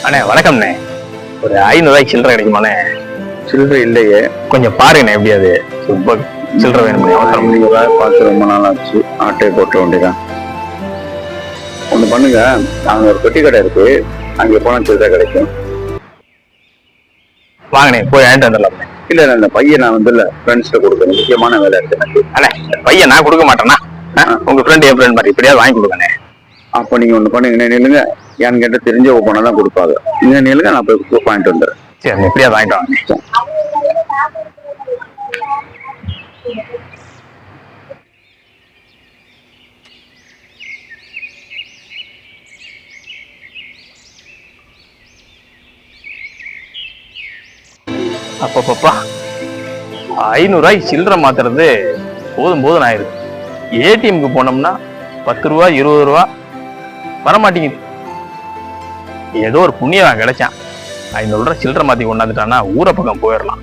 அண்ணே வணக்கம்ண்ணே. ஒரு 500 ரூபாய்க்கு சில்லறை கிடைக்குமாண்ணே? சில்லறை இல்லையே, கொஞ்சம் பாருங்கண்ணே. எப்படியாது ரொம்ப சில்லறை வேணும்ண்ணே. அவசரம் பார்த்து ரொம்ப நாள் ஆச்சு. ஆட்டையை போட்ட வேண்டியதான். ஒண்ணு பண்ணுங்க, அங்க ஒரு பெட்டி கடை இருக்கு, அங்க போனா சில்லறை கிடைக்கும். வாங்கண்ணே, போய் வாங்கிட்டு வந்துடலாம். இல்ல இல்ல, இந்த பையன் நான் வந்து ஃப்ரெண்ட்ஸ்ல கொடுக்குறேன், முக்கியமான வேலை இருக்கு எனக்கு. அண்ணே பையன் நான் கொடுக்க மாட்டேன்னா, உங்க ஃப்ரெண்ட் என் ஃப்ரெண்ட் மாதிரி இப்படியாவது வாங்கி கொடுங்கண்ணே. அப்ப நீங்க ஒண்ணு பண்ணுங்க, நில்லுங்க. ஏன்னு கேட்ட தெரிஞ்ச போனா தான் கொடுப்பாங்க. நீங்க நில்லுங்க, நான் போய் வாங்கிட்டு வந்துடுறேன். சரி, எப்படியாவது வாங்கிட்டு வாங்க. அப்பப்பா 500 ரூபாய்க்கு சில்லறை மாத்துறது போதும் போதும் ஆயிருக்கு. ஏடிஎம்க்கு போனோம்னா 10 ரூபா 20 ரூபா வரமாட்டேங்குது. ஏதோ ஒரு புண்ணியம் கிடைச்சான். 500 ரூபாய் சில்லறை மாத்தி கொண்டாந்துட்டான்னா ஊரை பக்கம் போயிடலாம்.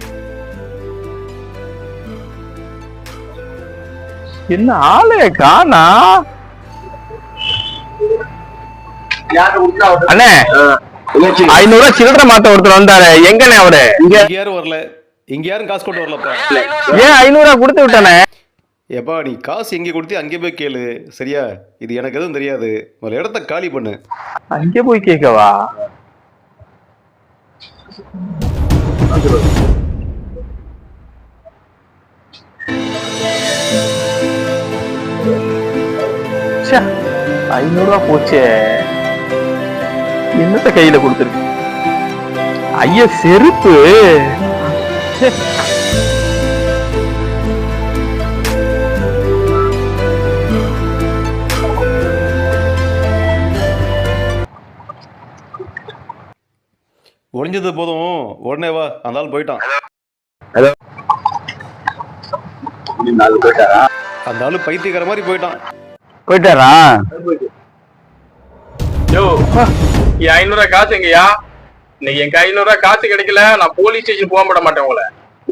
என்ன ஆளே காணா? அண்ணே 500 ரூபாய் சில்லறை மாத்த ஒருத்தர் வந்தாரு. எங்கண்ணே அவரு? இங்க யாரும் வரல, இங்க யாரும் காசு கொண்டு வரலப்பா. ஏன் 500 ரூபாய் கொடுத்து விட்டானே? எப்பா நீ காசு எங்கே கொடுத்து அங்கே போய் கேளு, சரியா? இது எனக்கு எதுவும் தெரியாது. ஒரு இடத்த காலி பண்ணு. அங்கே போய் கேட்கவா? ச்சே, 500 ரூபாய் போச்சே. என்னத்த கையில கொடுத்துருக்கு? ஐயா செருப்பு. ஒழிஞ்சது போதும், உடனே வா. அந்த ஆள் போயிட்டான். போயிட்டாரா? அந்த ஆளு பைத்தியக்கார மாதிரி போயிட்டான். போயிட்டாரா? யோ, 500 ரூபாய் காசு எங்கயா? இன்னைக்கு என் 500 ரூபாய் காசு கிடைக்கல, நான் போலீஸ் ஸ்டேஷன் போக விட மாட்டேன் உங்களை.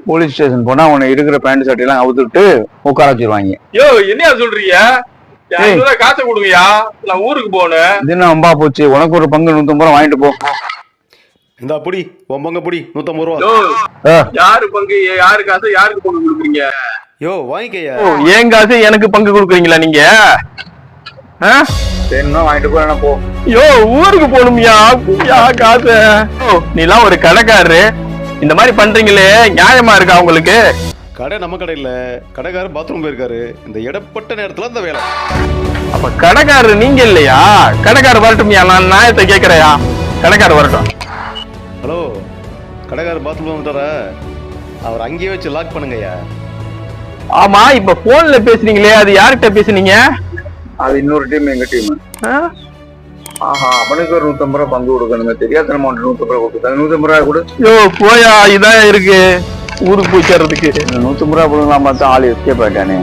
போலீஸ் ஸ்டேஷன் போனா உன்னை இருக்கிற பேண்ட் ஷர்ட் எல்லாம் அவுத்துட்டு உட்கார வச்சிருவாங்க. யோ, என்னையா சொல்றீங்க? 500 ரூபாய் காசு கொடுங்கயா, நான் ஊருக்கு போகணும். இது என்ன அம்பா போச்சு? உனக்கு ஒரு பங்கு 150 ரூபா வாங்கிட்டு போ. இந்த புடி, உன் பங்க புடி, 150 ரூபா. யாரு பங்கு, யாரு காசு, யாருக்கு பங்கு கொடுக்குறீங்க? யோ வாங்கிக்கையா. ஏன் காசு எனக்கு பங்கு கொடுக்குறீங்களா நீங்க? வாங்கிட்டு போ, போ. யோ, ஊருக்கு போகணும்யா. காசு நீலாம் ஒரு கடைக்காரரு, இந்த மாதிரி பண்றீங்களே, நியாயமா இருக்கா உங்களுக்கு? கடை நம்ம கடை இல்ல, கடைக்காரர் பாத்ரூம் போயிருக்காரு. இந்த இடப்பட்ட நேரத்துல அந்த வேலை. அப்ப கடைக்காரரு நீங்க இல்லையா? கடைக்காரர் வரட்டும்யா, நான் நியாயத்தை கேட்கறையா? கடைக்காரர் வரட்டும். ஹலோ, கடைக்காரர் பாத்ரூம் வந்துட்டாரா? அவர் அங்கேயே வச்சு லாக் பண்ணுங்கய்யா. ஆமா, இப்ப போன்ல பேசுறீங்களே, அது யார்கிட்ட பேசுனீங்க? அது இன்னொரு டீம், எங்க டீம். ஆஹா, அவனுக்கு ஒரு 150 ரூபா பங்கு கொடுக்கணுங்க. தெரியாத அமௌண்ட் 150 ரூபா கொடுத்தாங்க. 150 ரூபா கொடு. யோ போயா, இதான் இருக்கு ஊருக்கு போய் சேர்றதுக்கு. 150 ரூபா கொடுக்கலாம் பார்த்தா ஆள் எஸ்கேப் ஆயிட்டானே.